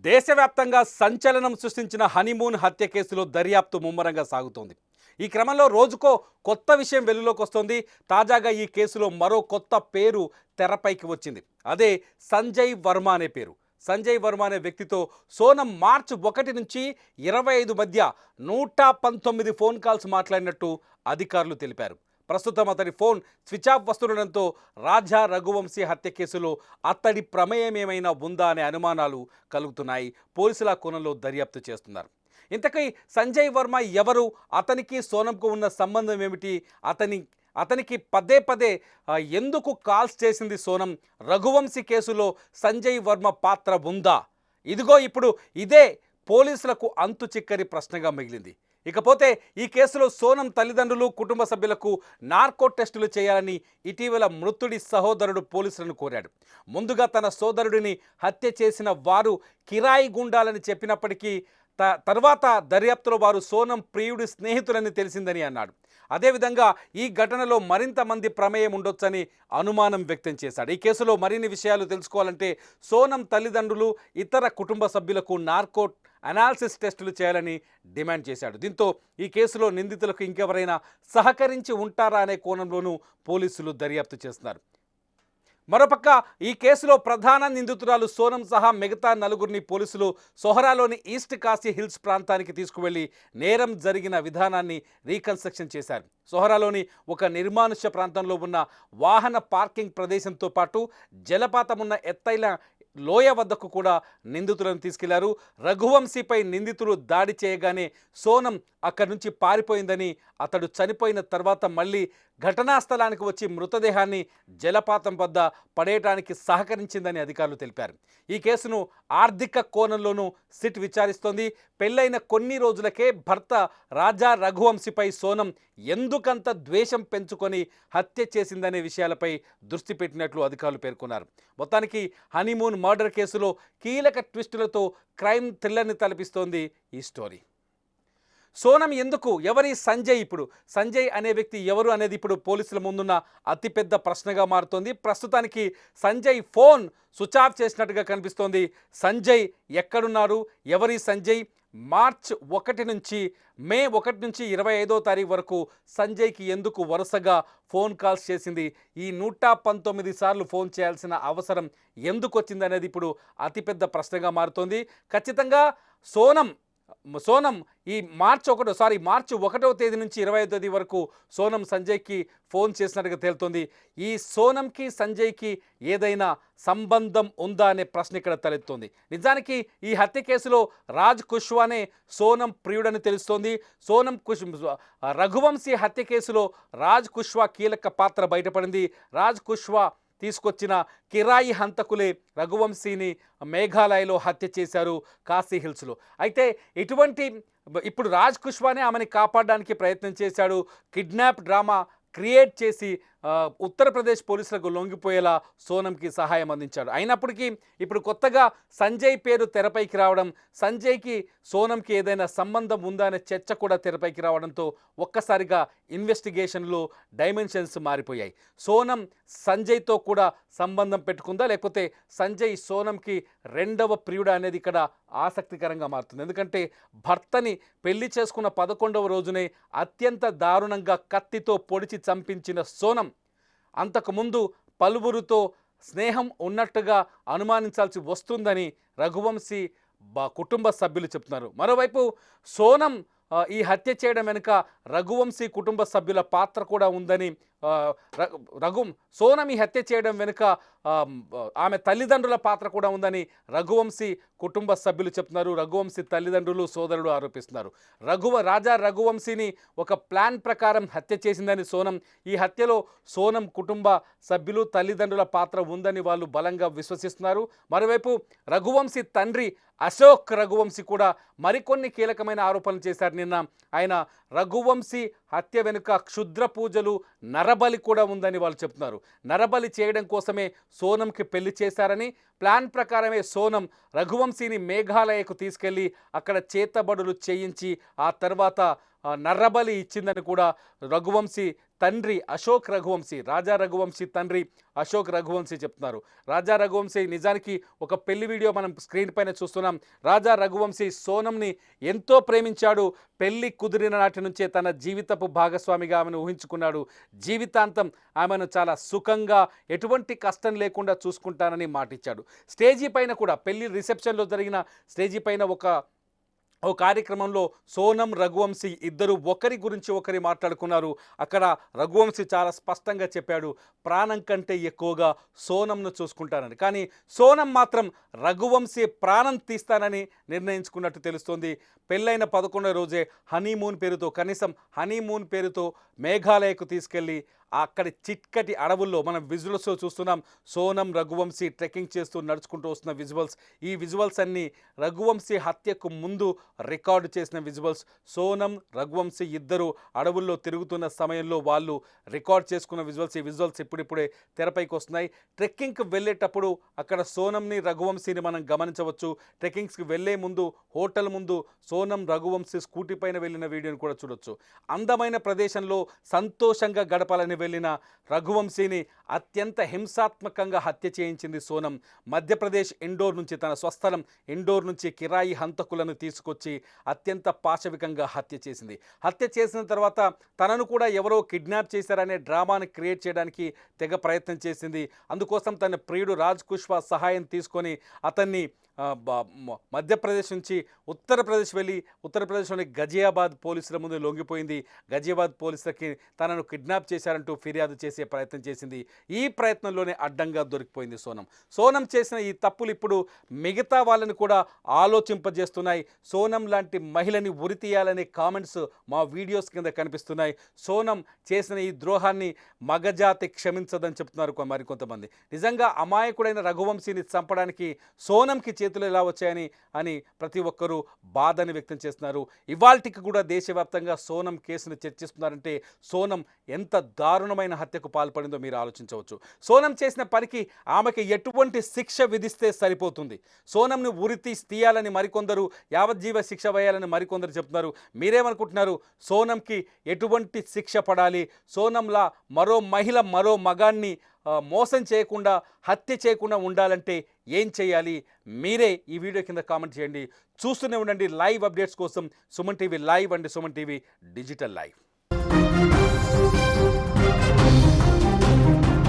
దేశవ్యాప్తంగా సంచలనం సృష్టించిన హనీమూన్ హత్య కేసులో దర్యాప్తు ముమ్మరంగా సాగుతోంది. ఈ క్రమంలో రోజుకో కొత్త విషయం వెలుగులోకి వస్తోంది. తాజాగా ఈ కేసులో మరో కొత్త పేరు తెరపైకి వచ్చింది. అదే సంజయ్ వర్మ అనే పేరు. సంజయ్ వర్మ అనే వ్యక్తితో సోనం మార్చి 1 నుంచి 25 మధ్య 119 ఫోన్ కాల్స్ మాట్లాడినట్టు అధికారులు తెలిపారు. ప్రస్తుతం అతడి ఫోన్ స్విచ్ ఆఫ్ వస్తుండడంతో రాజా రఘువంశీ హత్య కేసులో అతడి ప్రమేయం ఏమైనా ఉందా అనే అనుమానాలు కలుగుతున్నాయి. పోలీసుల కోణంలో దర్యాప్తు చేస్తున్నారు. ఇంతకీ సంజయ్ వర్మ ఎవరు? అతనికి సోనంకు ఉన్న సంబంధం ఏమిటి? అతనికి పదే పదే ఎందుకు కాల్స్ చేసింది సోనం? రఘువంశీ కేసులో సంజయ్ వర్మ పాత్ర ఉందా? ఇదిగో ఇప్పుడు ఇదే పోలీసులకు అంతు చిక్కని ప్రశ్నగా మిగిలింది. ఇకపోతే ఈ కేసులో సోనం తల్లిదండ్రులు, కుటుంబ సభ్యులకు నార్కో టెస్టులు చేయాలని ఇటీవల మృతుడి సహోదరుడు పోలీసులను కోరాడు. ముందుగా తన సోదరుడిని హత్య చేసిన వారు కిరాయి గుండాలని చెప్పినప్పటికీ తర్వాత దర్యాప్తులో వారు సోనం ప్రియుడి స్నేహితులని తెలిసిందని అన్నాడు. అదేవిధంగా ఈ ఘటనలో మరింత మంది ప్రమేయం ఉండొచ్చని అనుమానం వ్యక్తం చేశాడు. ఈ కేసులో మరిన్ని విషయాలు తెలుసుకోవాలంటే సోనం తల్లిదండ్రులు, ఇతర కుటుంబ సభ్యులకు నార్కో అనాలిసిస్ టెస్టులు చేయాలని డిమాండ్ చేశాడు. దీంతో ఈ కేసులో నిందితులకు ఇంకెవరైనా సహకరించి ఉంటారా అనే కోణంలోనూ పోలీసులు దర్యాప్తు చేస్తున్నారు. మరోపక్క ఈ కేసులో ప్రధాన నిందితురాలు సోనం సహా మిగతా నలుగురిని పోలీసులు సొహరాలోని ఈస్ట్ కాశీ హిల్స్ ప్రాంతానికి తీసుకువెళ్లి నేరం జరిగిన విధానాన్ని రీకన్స్ట్రక్షన్ చేశారు. సొహరాలోని ఒక నిర్మానుష్య ప్రాంతంలో ఉన్న వాహన పార్కింగ్ ప్రదేశంతో పాటు జలపాతమున్న ఎత్తైన లోయ వద్దకు కూడా నిందితులను తీసుకెళ్లారు. రఘువంశీపై నిందితులు దాడి చేయగానే సోనం అక్కడి నుంచి పారిపోయిందని, అతడు చనిపోయిన తర్వాత మళ్ళీ ఘటనా స్థలానికి వచ్చి మృతదేహాన్ని జలపాతం వద్ద పడేయడానికి సహకరించిందని అధికారులు తెలిపారు. ఈ కేసును ఆర్థిక కోణంలోనూ సిట్ విచారిస్తోంది. పెళ్లైన కొన్ని రోజులకే భర్త రాజా రఘువంశీపై సోనం ఎందుకంత ద్వేషం పెంచుకొని హత్య చేసిందనే విషయాలపై దృష్టి పెట్టినట్లు అధికారులు పేర్కొన్నారు. మొత్తానికి హనీమూన్ మర్డర్ కేసులో కీలక ట్విస్టులతో క్రైమ్ థ్రిల్లర్ని తలపిస్తోంది ఈ స్టోరీ. సోనం ఎందుకు? ఎవరి సంజయ్? ఇప్పుడు సంజయ్ అనే వ్యక్తి ఎవరు అనేది ఇప్పుడు పోలీసుల ముందున్న అతిపెద్ద ప్రశ్నగా మారుతోంది. ప్రస్తుతానికి సంజయ్ ఫోన్ స్విచ్ ఆఫ్ చేసినట్టుగా కనిపిస్తోంది. సంజయ్ ఎక్కడున్నారు? ఎవరి సంజయ్? మార్చ్ 1 నుంచి మే 1 నుంచి 25వ తారీఖు వరకు సంజయ్కి ఎందుకు వరుసగా ఫోన్ కాల్స్ చేసింది? ఈ 119 సార్లు ఫోన్ చేయాల్సిన అవసరం ఎందుకు వచ్చింది అనేది ఇప్పుడు అతిపెద్ద ప్రశ్నగా మారుతోంది. ఖచ్చితంగా సోనం ఈ మార్చి 1వ తేదీ నుంచి 25వ తేదీ వరకు సోనం సంజయ్కి ఫోన్ చేసినట్టుగా తేలుతోంది. ఈ సోనంకి సంజయ్కి ఏదైనా సంబంధం ఉందా అనే ప్రశ్న ఇక్కడ తలెత్తుంది. నిజానికి ఈ హత్య కేసులో రాజ్ కుష్వానే సోనం ప్రియుడని తెలుస్తోంది. రఘువంశీ హత్య కేసులో రాజ్ కుష్వా కీలక పాత్ర బయటపడింది. రాజ్ కుష్వా తీసుకొచ్చిన కిరాయి హంతకులే రఘువంశీని మేఘాలయలో హత్య చేశారు కాశీ హిల్స్లో. అయితే ఇప్పుడు రాజ్ కుష్వానే ఆమెని కాపాడడానికి ప్రయత్నం చేశాడు. కిడ్నాప్ డ్రామా క్రియేట్ చేసి ఉత్తరప్రదేశ్ పోలీసులకు లొంగిపోయేలా సోనంకి సహాయం అందించాడు. అయినప్పటికీ ఇప్పుడు కొత్తగా సంజయ్ పేరు తెరపైకి రావడం, సంజయ్కి సోనంకి ఏదైనా సంబంధం ఉందా అనే చర్చ కూడా తెరపైకి రావడంతో ఒక్కసారిగా ఇన్వెస్టిగేషన్లో డైమెన్షన్స్ మారిపోయాయి. సోనం సంజయ్తో కూడా సంబంధం పెట్టుకుందా, లేకపోతే సంజయ్ సోనంకి రెండవ ప్రియుడా అనేది ఇక్కడ ఆసక్తికరంగా మారుతుంది. ఎందుకంటే భర్తని పెళ్లి చేసుకున్న 11వ రోజునే అత్యంత దారుణంగా కత్తితో పొడిచి చంపించిన సోనం అంతకుముందు పలువురితో స్నేహం ఉన్నట్టుగా అనుమానించాల్సి వస్తుందని రఘువంశీ కుటుంబ సభ్యులు చెప్తున్నారు. మరోవైపు సోనం ఈ హత్య చేయడం వెనుక రఘువంశీ కుటుంబ సభ్యుల పాత్ర కూడా ఉందని, సోనం ఈ హత్య చేయడం వెనుక ఆమె తల్లిదండ్రుల పాత్ర కూడా ఉందని రఘువంశీ కుటుంబ సభ్యులు చెప్తున్నారు. రఘువంశీ తల్లిదండ్రులు, సోదరుడు ఆరోపిస్తున్నారు. రాజా రఘువంశీని ఒక ప్లాన్ ప్రకారం హత్య చేసిందని సోనం, ఈ హత్యలో సోనం కుటుంబ సభ్యులు, తల్లిదండ్రుల పాత్ర ఉందని వాళ్ళు బలంగా విశ్వసిస్తున్నారు. మరోవైపు రఘువంశీ తండ్రి అశోక్ రఘువంశీ కూడా మరికొన్ని కీలకమైన ఆరోపణలు చేశారు. నిన్న ఆయన రఘువంశీ హత్య వెనుక క్షుద్ర పూజలు, నరబలి కూడా ఉందని వాళ్ళు చెప్తున్నారు. నరబలి చేయడం కోసమే సోనంకి పెళ్లి చేశారని, ప్లాన్ ప్రకారమే సోనం రఘువంశీని మేఘాలయకు తీసుకెళ్లి అక్కడ చేతబడులు చేయించి ఆ తర్వాత నర్రబలి ఇచ్చిందని కూడా రఘువంశీ తండ్రి అశోక్ రఘువంశీ, రాజా రఘువంశీ తండ్రి అశోక్ రఘువంశీ చెప్తున్నారు. రాజా రఘువంశీ నిజానికి ఒక పెళ్లి వీడియో మనం స్క్రీన్ పైన చూస్తున్నాం. రాజా రఘువంశీ సోనంని ఎంతో ప్రేమించాడు. పెళ్లి కుదిరిన నాటి నుంచే తన జీవితపు భాగస్వామిగా ఆమెను ఊహించుకున్నాడు. జీవితాంతం ఆమెను చాలా సుఖంగా ఎటువంటి కష్టం లేకుండా చూసుకుంటానని మాటిచ్చాడు. స్టేజీ పైన కూడా పెళ్లి రిసెప్షన్లో జరిగిన స్టేజీ పైన ఓ కార్యక్రమంలో సోనం రఘువంశీ ఇద్దరు ఒకరి గురించి ఒకరి మాట్లాడుకున్నారు. అక్కడ రఘువంశీ చాలా స్పష్టంగా చెప్పాడు, ప్రాణం కంటే ఎక్కువగా సోనంను చూసుకుంటానని. కానీ సోనం మాత్రం రఘువంశీ ప్రాణం తీస్తానని నిర్ణయించుకున్నట్టు తెలుస్తోంది. పెళ్ళైన 11వ రోజే హనీమూన్ పేరుతో, కనీసం హనీమూన్ పేరుతో మేఘాలయకు తీసుకెళ్ళి అక్కడి చిక్కటి అడవుల్లో మనం విజువల్స్లో చూస్తున్నాం. సోనం రఘువంశీ ట్రెక్కింగ్ చేస్తూ నడుచుకుంటూ వస్తున్న విజువల్స్. ఈ విజువల్స్ అన్నీ రఘువంశీ హత్యకు ముందు రికార్డు చేసిన విజువల్స్. సోనం రఘువంశీ ఇద్దరు అడవుల్లో తిరుగుతున్న సమయంలో వాళ్ళు రికార్డ్ చేసుకున్న విజువల్స్. ఈ విజువల్స్ ఇప్పుడిప్పుడే తెరపైకి వస్తున్నాయి. ట్రెక్కింగ్కి వెళ్ళేటప్పుడు అక్కడ సోనంని రఘువంశీని మనం గమనించవచ్చు. ట్రెక్కింగ్స్కి వెళ్ళే ముందు హోటల్ ముందు సోనం రఘువంశీ స్కూటీ పైన వెళ్ళిన వీడియోని కూడా చూడొచ్చు. అందమైన ప్రదేశంలో సంతోషంగా గడపాలని వెళ్ళిన రఘువంశీని అత్యంత హింసాత్మకంగా హత్య చేయించింది సోనం. మధ్యప్రదేశ్ ఇండోర్ నుంచి, తన స్వస్థలం ఇండోర్ నుంచి కిరాయి హంతకులను తీసుకొచ్చి అత్యంత పాశవికంగా హత్య చేసింది. హత్య చేసిన తర్వాత తనను కూడా ఎవరో కిడ్నాప్ చేశారనే డ్రామాని క్రియేట్ చేయడానికి తెగ ప్రయత్నం చేసింది. అందుకోసం తన ప్రియుడు రాజ్ కుష్వా సహాయం తీసుకొని అతన్ని మధ్యప్రదేశ్ నుంచి ఉత్తరప్రదేశ్ వెళ్ళి ఉత్తరప్రదేశ్లోని గజియాబాద్ పోలీసుల ముందు లొంగిపోయింది. గజియాబాద్ పోలీసులకి తనను కిడ్నాప్ చేశారంటూ ఫిర్యాదు చేసే ప్రయత్నం చేసింది. ఈ ప్రయత్నంలోనే అడ్డంగా దొరికిపోయింది సోనం. సోనం చేసిన ఈ తప్పులు ఇప్పుడు మిగతా వాళ్ళని కూడా ఆలోచింపజేస్తున్నాయి. సోనం లాంటి మహిళని ఉరితీయాలనే కామెంట్స్ మా వీడియోస్ కింద కనిపిస్తున్నాయి. సోనం చేసిన ఈ ద్రోహాన్ని మగజాతి క్షమించదని చెప్తున్నారు మరికొంతమంది. నిజంగా అమాయకుడైన రఘువంశీని చంపడానికి సోనంకి చేతులు ఎలా వచ్చాయని ప్రతి ఒక్కరూ బాధని వ్యక్తం చేస్తున్నారు. ఇవాల్టికి కూడా దేశవ్యాప్తంగా సోనం కేసును చర్చిస్తున్నారంటే సోనం ఎంత దారుణమైన హత్యకు పాల్పడిందో మీరు ఆలోచించవచ్చు. సోనం చేసిన పనికి ఆమెకి ఎటువంటి శిక్ష విధిస్తే సరిపోతుంది. సోనంని తీయాలని మరికొందరు, యావజ్జీవ శిక్ష వేయాలని మరికొందరు చెప్తున్నారు. మీరేమనుకుంటున్నారు? సోనంకి ఎటువంటి శిక్ష పడాలి? సోనంలా మరో మహిళ మరో మగాన్ని మోసం చేయకుండా, హత్య చేయకుండా ఉండాలంటే ఏం చేయాలి? మీరే ఈ వీడియో కింద కామెంట్ చేయండి. చూస్తూనే ఉండండి లైవ్ అప్డేట్స్ కోసం Suman TV live and Suman TV digital live.